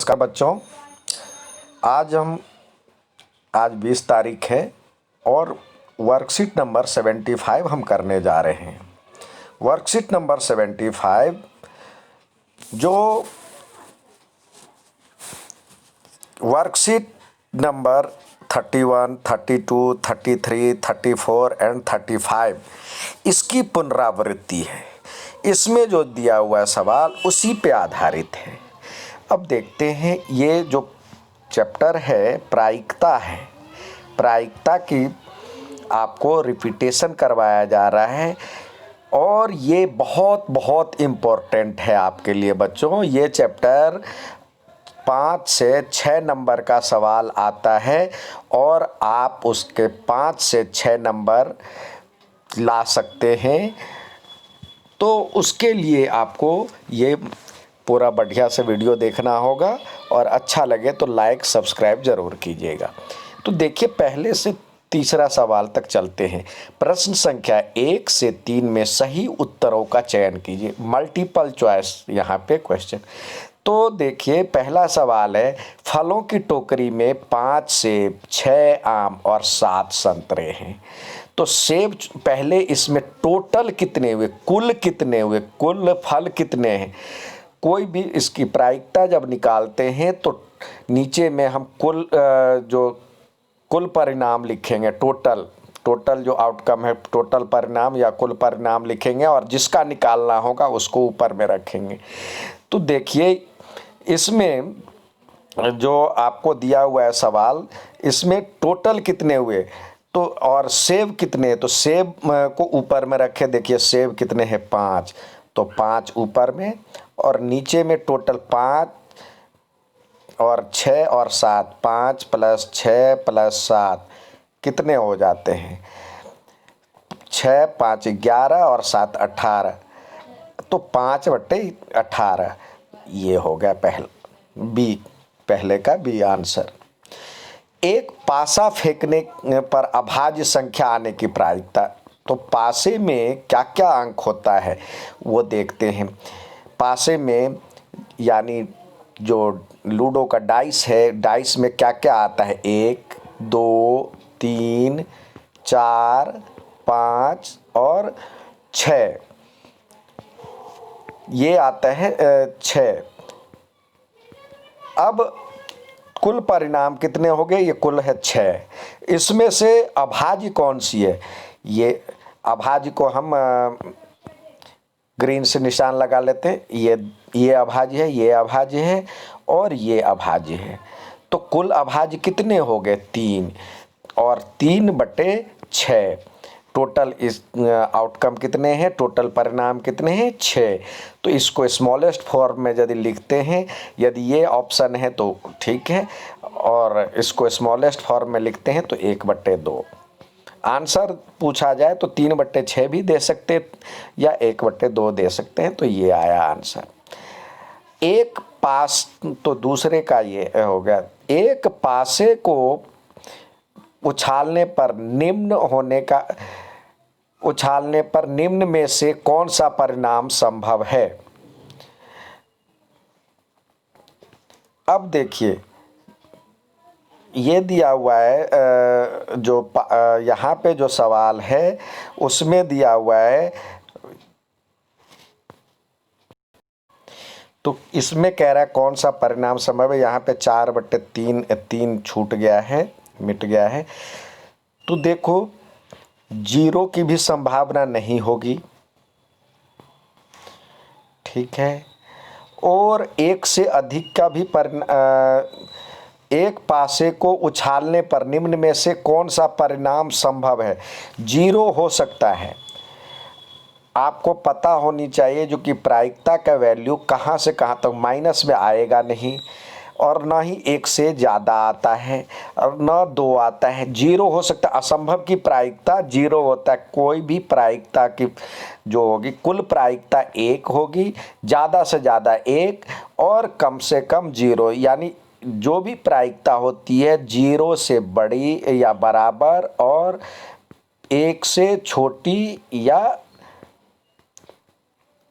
नमस्कार बच्चों। आज 20 तारीख है और वर्कशीट नंबर 75 हम करने जा रहे हैं। वर्कशीट नंबर 75 जो वर्कशीट नंबर 31, 32, 33, 34 एंड 35 इसकी पुनरावृत्ति है। इसमें जो दिया हुआ सवाल उसी पे आधारित है। अब देखते हैं, ये जो चैप्टर है प्रायिकता है। प्रायिकता की आपको रिपीटेशन करवाया जा रहा है और ये बहुत बहुत इम्पोर्टेंट है आपके लिए बच्चों। ये चैप्टर 5 से 6 नंबर का सवाल आता है और आप उसके 5 से 6 नंबर ला सकते हैं। तो उसके लिए आपको ये पूरा बढ़िया से वीडियो देखना होगा और अच्छा लगे तो लाइक सब्सक्राइब ज़रूर कीजिएगा। तो देखिए, पहले से तीसरा सवाल तक चलते हैं। प्रश्न संख्या 1 से 3 में सही उत्तरों का चयन कीजिए। मल्टीपल चॉइस यहाँ पे क्वेश्चन। तो देखिए, पहला सवाल है, फलों की टोकरी में 5 सेब, 6 आम और 7 संतरे हैं। तो सेब पहले, इसमें टोटल कितने हुए, कुल कितने हुए, कुल फल कितने हैं। कोई भी इसकी प्रायिकता जब निकालते हैं तो नीचे में हम कुल परिणाम लिखेंगे। टोटल जो आउटकम है, टोटल परिणाम या कुल परिणाम लिखेंगे और जिसका निकालना होगा उसको ऊपर में रखेंगे। तो देखिए, इसमें जो आपको दिया हुआ है सवाल, इसमें टोटल कितने हुए तो और सेब कितने, तो सेब को ऊपर में रखे। देखिए सेब कितने हैं, 5, तो 5 ऊपर में और नीचे में टोटल 5 और 6 और 7, 5 + 6 + 7 कितने हो जाते हैं, 6, 5 11 और 7 18, तो 5/18 ये हो गया पहले का बी आंसर। एक पासा फेंकने पर अभाज्य संख्या आने की प्रायिकता। तो पासे में क्या क्या अंक होता है वो देखते हैं। पासे में यानी जो लूडो का डाइस है, डाइस में क्या क्या आता है, 1, 2, 3, 4, 5 और 6, ये आता है 6। अब कुल परिणाम कितने हो गए, ये कुल है 6। इसमें से अभाज्य कौन सी है, ये अभाज्य को हम ग्रीन से निशान लगा लेते हैं। ये अभाज्य है, ये अभाज्य है और ये अभाज्य है। तो कुल अभाज्य कितने हो गए, 3 और 3/6। टोटल इस आउटकम कितने हैं, टोटल परिणाम कितने हैं, 6। तो इसको स्मॉलेस्ट फॉर्म में यदि लिखते हैं, यदि ये ऑप्शन है तो ठीक है, और इसको स्मॉलेस्ट फॉर्म में लिखते हैं तो 1/2। आंसर पूछा जाए तो 3/6 भी दे सकते या 1/2 दे सकते हैं। तो ये आया आंसर। एक पास, तो दूसरे का ये हो गया, एक पासे को उछालने पर निम्न में से कौन सा परिणाम संभव है। अब देखिए, ये दिया हुआ है जो यहाँ पे जो सवाल है उसमें दिया हुआ है, तो इसमें कह रहा है कौन सा परिणाम संभव है। यहाँ पे 4/3 छूट गया है, मिट गया है। तो देखो, 0 की भी संभावना नहीं होगी, ठीक है, और 1 से अधिक का भी एक पासे को उछालने पर निम्न में से कौन सा परिणाम संभव है। 0 हो सकता है। आपको पता होनी चाहिए जो कि प्रायिकता का वैल्यू कहाँ से कहाँ तक, माइनस में आएगा नहीं और ना ही 1 से ज़्यादा आता है और ना 2 आता है। 0 हो सकता है। असंभव की प्रायिकता 0 होता है। कोई भी प्रायिकता की जो होगी, कुल प्रायिकता 1 होगी, ज़्यादा से ज़्यादा 1 और कम से कम 0। यानी जो भी प्रायिकता होती है 0 से बड़ी या बराबर और 1 से छोटी या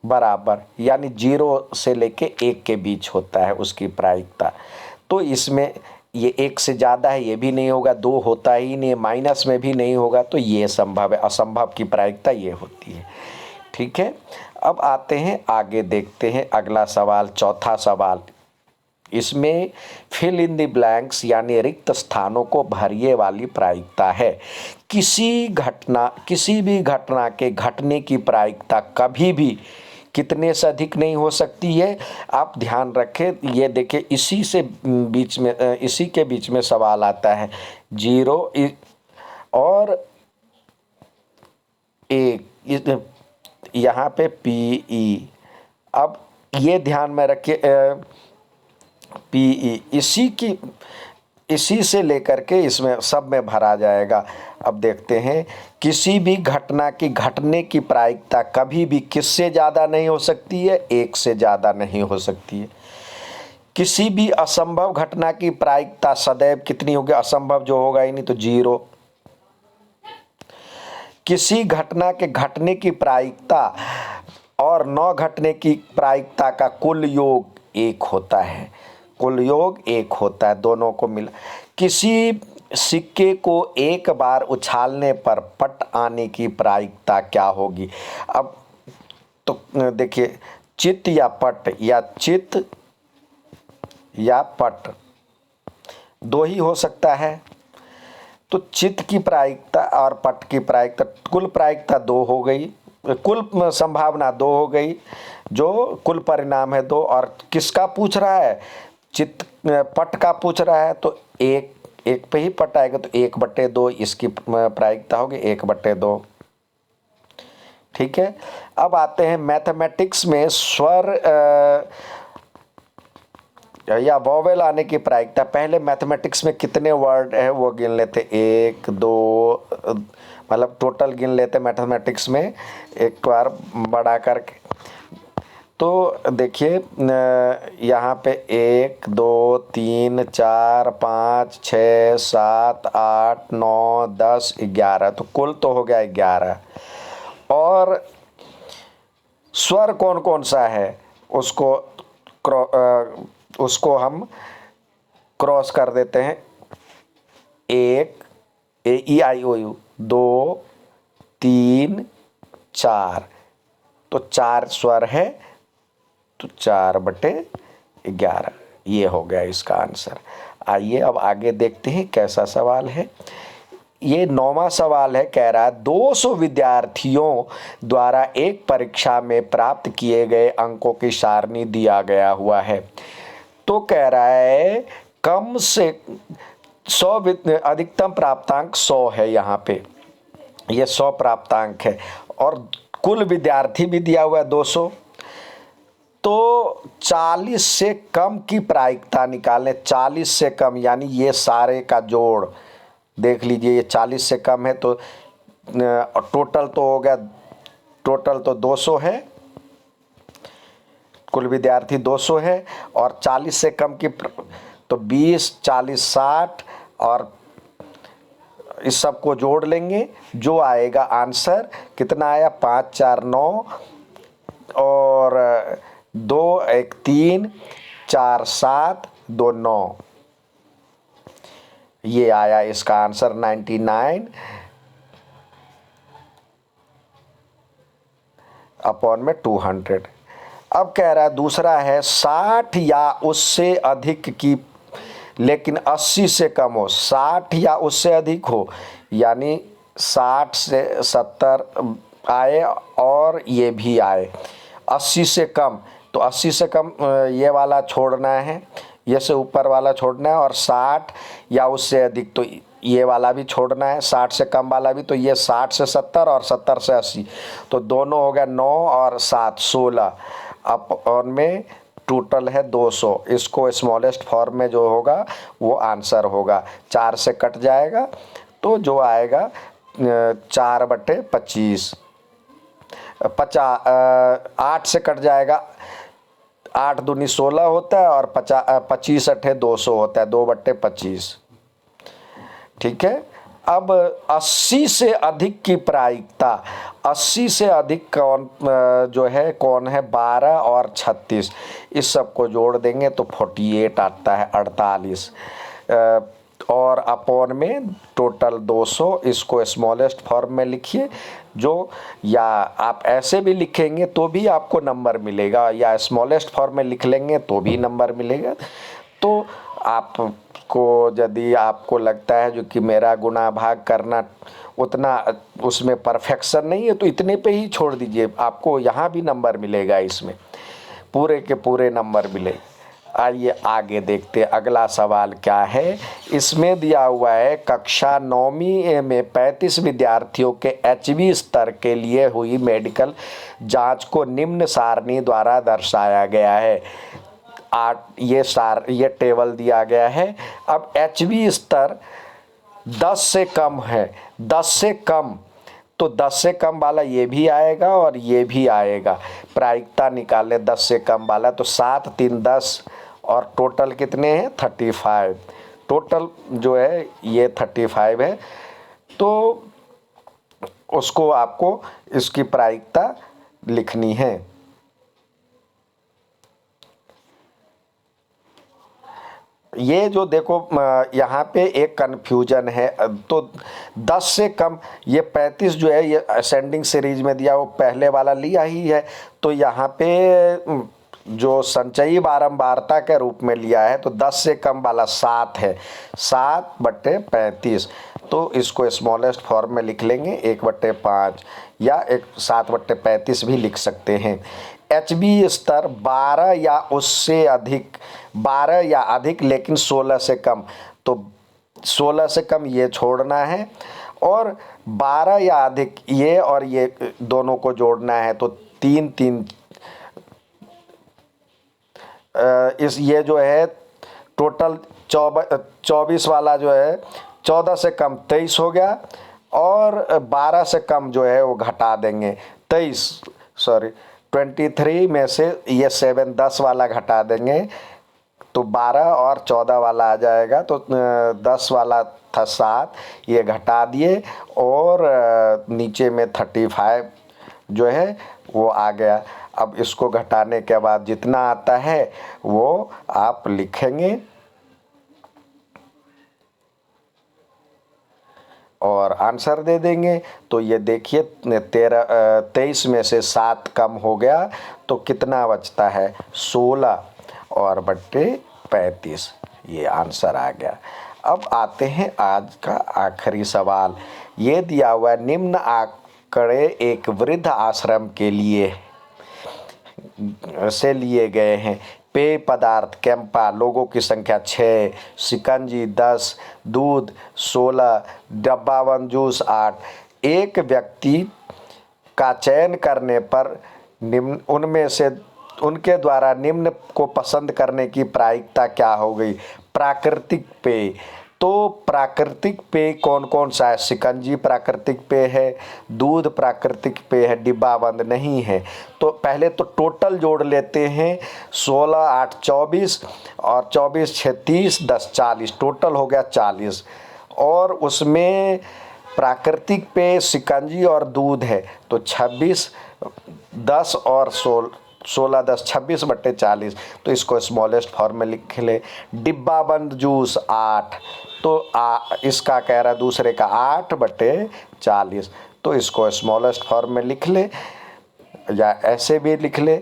बराबर, यानी 0 से लेके 1 के बीच होता है उसकी प्रायिकता। तो इसमें ये 1 से ज़्यादा है, ये भी नहीं होगा, 2 होता ही नहीं, माइनस में भी नहीं होगा, तो ये संभव है। असंभव की प्रायिकता ये होती है। ठीक है, अब आते हैं आगे, देखते हैं अगला सवाल, चौथा सवाल। इसमें फिल इन द ब्लैंक्स यानी रिक्त स्थानों को भरिए वाली प्रायिकता है। किसी भी घटना के घटने की प्रायिकता कभी भी कितने से अधिक नहीं हो सकती है। आप ध्यान रखें, ये देखिए इसी के बीच में सवाल आता है, 0 और 1, यहाँ पे PE। अब ये ध्यान में रखिए, PE इसी से लेकर के इसमें सब में भरा जाएगा। अब देखते हैं, किसी भी घटना की घटने की प्रायिकता कभी भी किससे ज़्यादा नहीं हो सकती है, 1 से ज़्यादा नहीं हो सकती है। किसी भी असंभव घटना की प्रायिकता सदैव कितनी होगी, असंभव जो होगा ही नहीं तो 0। किसी घटना के घटने की प्रायिकता और न घटने की प्रायिकता का कुल योग 1 होता है, कुल योग 1 होता है, दोनों को मिला। किसी सिक्के को एक बार उछालने पर पट आने की प्रायिकता क्या होगी। अब तो देखिए, चित या पट, या चित या पट, 2 ही हो सकता है। तो चित की प्रायिकता और पट की प्रायिकता, कुल प्रायिकता 2 हो गई, कुल संभावना 2 हो गई, जो कुल परिणाम है 2। और किसका पूछ रहा है, पट का पूछ रहा है, तो एक पे ही पट आएगा, तो 1/2 इसकी प्रायिकता होगी, 1/2। ठीक है, अब आते हैं मैथमेटिक्स में स्वर या वॉवेल आने की प्रायिकता। पहले मैथमेटिक्स में कितने वर्ड है वो गिन लेते, 1 2, मतलब टोटल गिन लेते मैथमेटिक्स में एक बार बढ़ा करके। तो देखिए यहाँ पे 1 2 3 4 5 6 7 8 9 10 11, तो कुल तो हो गया 11। और स्वर कौन कौन सा है उसको हम क्रॉस कर देते हैं, 1 A E I O U, 2 3 4, तो 4 स्वर है, तो 4/11 ये हो गया इसका आंसर। आइए अब आगे देखते हैं कैसा सवाल है। ये 9वां सवाल है, कह रहा है 200 विद्यार्थियों द्वारा एक परीक्षा में प्राप्त किए गए अंकों की सारणी दिया गया हुआ है। तो कह रहा है कम से 100 अधिकतम प्राप्तांक 100 है, यहाँ पे ये 100 प्राप्तांक है, और कुल विद्यार्थी भी दिया हुआ है 200। तो 40 से कम की प्रायिकता निकालें, 40 से कम यानी ये सारे का जोड़ देख लीजिए, ये 40 से कम है, तो टोटल तो हो गया, टोटल तो 200 है, कुल विद्यार्थी 200 है, और 40 से कम की तो 20 40 60, और इस सब को जोड़ लेंगे, जो आएगा आंसर कितना आया, 5 4 9, और 2 1 3 4 7 2 9, ये आया इसका आंसर 99/200। अब कह रहा है दूसरा है 60 या उससे अधिक की, लेकिन 80 से कम हो, 60 या उससे अधिक हो, यानी 60 से 70 आए और ये भी आए। 80 से कम, तो 80 से कम ये वाला छोड़ना है, ये से ऊपर वाला छोड़ना है, और 60 या उससे अधिक तो ये वाला भी छोड़ना है, 60 से कम वाला भी, तो ये 60 से 70 और 70 से 80, तो दोनों हो गया 9 और 7 16, अपॉन में टोटल है 200। इसको स्मॉलेस्ट फॉर्म में जो होगा वो आंसर होगा, 4 से कट जाएगा, तो जो आएगा 4/25, 8 से कट जाएगा, 8 दूनी 16 होता है, और 25 8 200 होता है, 2/25। ठीक है, अब 80 से अधिक की प्रायिकता, 80 से अधिक कौन जो है कौन है, 12 और 36, इस सब को जोड़ देंगे तो 48 आता है, 48। और अपॉन में टोटल 200, इसको स्मॉलेस्ट फॉर्म में लिखिए जो, या आप ऐसे भी लिखेंगे तो भी आपको नंबर मिलेगा, या स्मॉलेस्ट फॉर्म में लिख लेंगे तो भी नंबर मिलेगा। तो आपको यदि आपको लगता है जो कि मेरा गुणा भाग करना उतना उसमें परफेक्शन नहीं है तो इतने पे ही छोड़ दीजिए, आपको यहाँ भी नंबर मिलेगा, इसमें पूरे के पूरे नंबर मिलेंगे। आइए आगे देखते हैं अगला सवाल क्या है। इसमें दिया हुआ है कक्षा 9वीं में 35 विद्यार्थियों के HB स्तर के लिए हुई मेडिकल जांच को निम्न सारणी द्वारा दर्शाया गया है। ये टेबल दिया गया है। अब HB स्तर 10 से कम है, 10 से कम, तो 10 से कम वाला ये भी आएगा और ये भी आएगा। प्रायिकता निकाले 10 से कम वाला, तो 7 3 10 और टोटल कितने हैं 35। टोटल जो है ये 35 है, तो उसको आपको इसकी प्रायिकता लिखनी है। ये जो देखो यहाँ पे एक कन्फ्यूजन है, तो 10 से कम, ये 35 जो है ये असेंडिंग सीरीज में दिया, वो पहले वाला लिया ही है, तो यहाँ पे जो संचयी बारंबारता के रूप में लिया है तो 10 से कम वाला 7 है, 7/35, तो इसको स्मॉलेस्ट फॉर्म में लिख लेंगे 1/5 या 7/35 भी लिख सकते हैं। HB स्तर 12 या उससे अधिक, 12 या अधिक लेकिन 16 से कम, तो 16 से कम ये छोड़ना है, और 12 या अधिक ये और ये दोनों को जोड़ना है, तो 3 3 ये जो है टोटल 24 वाला जो है 14 से कम 23 हो गया, और 12 से कम जो है वो घटा देंगे 23 में से ये 7 10 वाला घटा देंगे, तो 12 और 14 वाला आ जाएगा, तो 10 वाला था 7, ये घटा दिए, और नीचे में 35 जो है वो आ गया। अब इसको घटाने के बाद जितना आता है वो आप लिखेंगे, और आंसर दे देंगे। तो ये देखिए 23 में से 7 कम हो गया, तो कितना बचता है 16 और बट्टे 35, ये आंसर आ गया। अब आते हैं आज का आखिरी सवाल। ये दिया हुआ है निम्न आंकड़े एक वृद्ध आश्रम के लिए से लिए गए हैं। पेय पदार्थ कैंपा, लोगों की संख्या 6, शिकंजी 10, दूध 16, डब्बाबंद जूस 8। एक व्यक्ति का चयन करने पर निम्न उनमें से उनके द्वारा निम्न को पसंद करने की प्रायिकता क्या हो गई। प्राकृतिक पेय, तो प्राकृतिक पेय कौन कौन सा है। शिकंजी प्राकृतिक पेय है, दूध प्राकृतिक पेय है, डिब्बा बंद नहीं है। तो पहले तो टोटल जोड़ लेते हैं, 16 8 24 और 24 6 30 10 40, टोटल हो गया 40। और उसमें प्राकृतिक पेय शिकंजी और दूध है, तो 26 10 और 16 10 26/40, तो इसको स्मॉलेस्ट फॉर्म में लिख ले। डिब्बा बंद जूस 8, तो इसका कह रहा है दूसरे का 8/40, तो इसको स्मॉलेस्ट फॉर्म में लिख ले, या ऐसे भी लिख ले।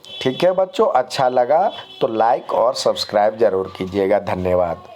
ठीक है बच्चों, अच्छा लगा तो लाइक और सब्सक्राइब ज़रूर कीजिएगा। धन्यवाद।